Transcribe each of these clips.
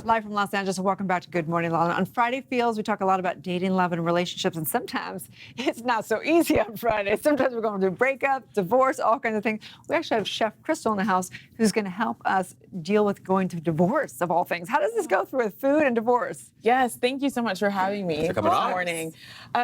Live from Los Angeles, and welcome back to Good Morning LaLa. On Friday Feels, we talk a lot about dating, love, and relationships, and sometimes it's not so easy on Friday. Sometimes we're going through breakup, divorce, all kinds of things. We actually have Chef Crystal in the house who's going to help us deal with going through divorce, of all things. How does this go through with food and divorce? Yes, thank you so much for having me for coming this on. morning.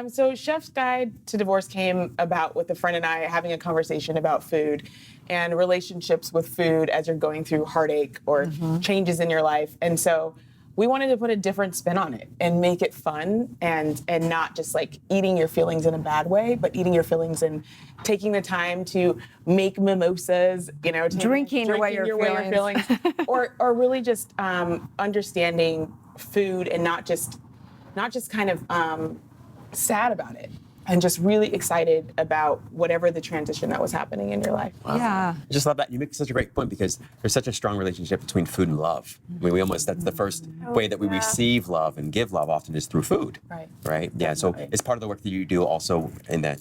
So Chef's Guide to Divorce came about with a friend and I having a conversation about food and relationships with food as you're going through heartache or changes in your life. And so we wanted to put a different spin on it and make it fun and not just like eating your feelings in a bad way, but eating your feelings and taking the time to make mimosas, Drinking away your feelings. or really just understanding food and not just kind of sad about it. And just really excited about whatever the transition that was happening in your life. Wow. Yeah. I just love that. You make such a great point because there's such a strong relationship between food and love. I mean, that's the first way that we receive love and give love often is through food. Right? Yeah, so it's part of the work that you do also in that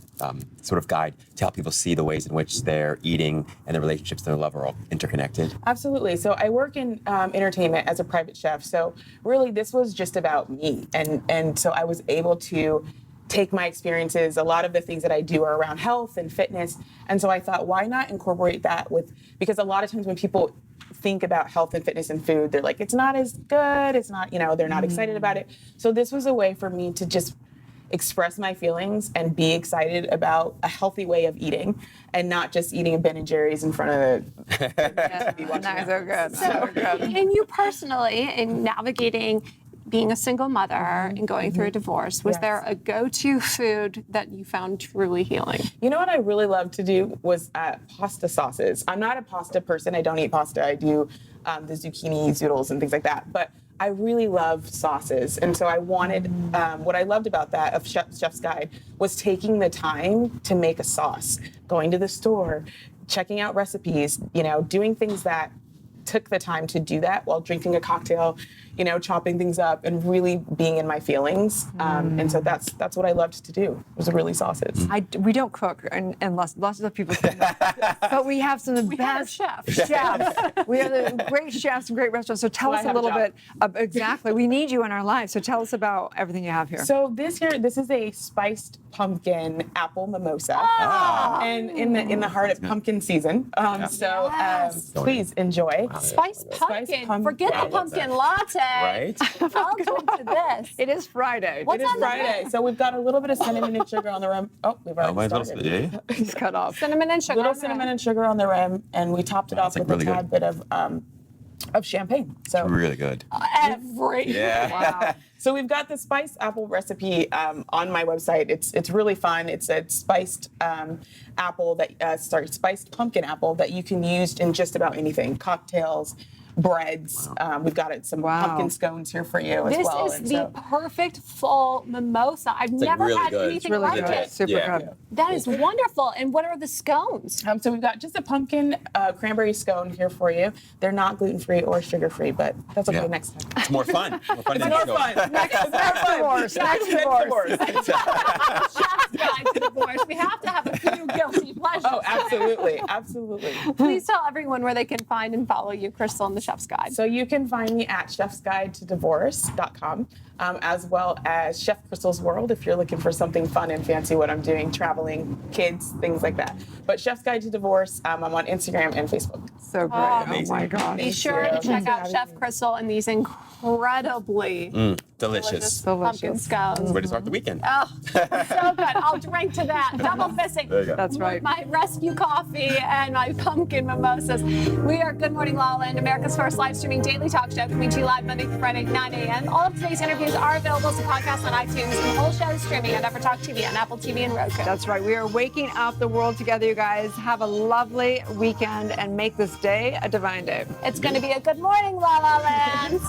sort of guide to help people see the ways in which their eating and their relationships to their love are all interconnected. Absolutely. So I work in entertainment as a private chef. So really this was just about me. And so I was able to take my experiences. A lot of the things that I do are around health and fitness. And so I thought, why not incorporate that because a lot of times when people think about health and fitness and food, they're like, it's not as good. It's not, they're not excited about it. So this was a way for me to just express my feelings and be excited about a healthy way of eating and not just eating a Ben & Jerry's in front of the TV watching Nice, so good. So, and you personally, in navigating being a single mother and going through a divorce, was there a go-to food that you found truly healing? You know what I really loved to do was pasta sauces. I'm not a pasta person. I don't eat pasta. I do the zucchini zoodles and things like that. But I really love sauces. And so I wanted, what I loved about that of Chef's Guide was taking the time to make a sauce, going to the store, checking out recipes, doing things that took the time to do that while drinking a cocktail, chopping things up and really being in my feelings. And so that's what I loved to do, was really sauces. We don't cook, and lots of people do that. But we have some of the best chefs. We are the great chefs and great restaurants. So tell us a little bit exactly. We need you in our lives. So tell us about everything you have here. So this is a spiced pumpkin apple mimosa. And in the heart of pumpkin season. Please enjoy. Spiced pumpkin. Forget the pumpkin latte. Right? Welcome to this. It is Friday. What's It is on the Friday. So we've got a little bit of cinnamon and sugar on the rim. Oh, we've already started. He's cut off. Cinnamon and sugar. Little cinnamon and sugar on the rim, and we topped it off with really a tad bit of champagne. So Really good. Wow. So we've got the spiced apple recipe on my website. It's really fun. It's a spiced spiced pumpkin apple that you can use in just about anything. Cocktails, breads. We've got some pumpkin scones here for you as well. This is the perfect fall mimosa. I've never really had good. anything Really like good. it. Super good. That is wonderful. And what are the scones? So we've got just a pumpkin cranberry scone here for you. They're not gluten-free or sugar-free, but that's okay next time. It's more fun. More fun It's than more sugar. fun. Next divorce. Next divorce. Chef's Guide to Divorce. We have to have a few guilty pleasures. Oh, absolutely. Absolutely. Please tell everyone where they can find and follow you, Crystal, in the Chef's Guide. So you can find me at chefsguidetodivorce.com, as well as Chef Crystal's World if you're looking for something fun and fancy, what I'm doing, traveling, kids, things like that. But Chef's Guide to Divorce, I'm on Instagram and Facebook. So great. Oh my gosh. Be sure to check out Chef Crystal and these incredibly Delicious. pumpkin scones. Way to start the weekend. Oh, so good. I'll drink to that. Double fisting. There you go. That's right. My rescue coffee and my pumpkin mimosas. We are Good Morning LaLa, America's first live streaming daily talk show, coming to you live Monday through Friday, 9 a.m. All of today's interviews are available as a podcast on iTunes, and the whole show is streaming on Talk TV, on Apple TV, and Roku. That's right. We are waking up the world together, you guys. Have a lovely weekend and make this day a divine day. It's going to be a good morning, La La Land.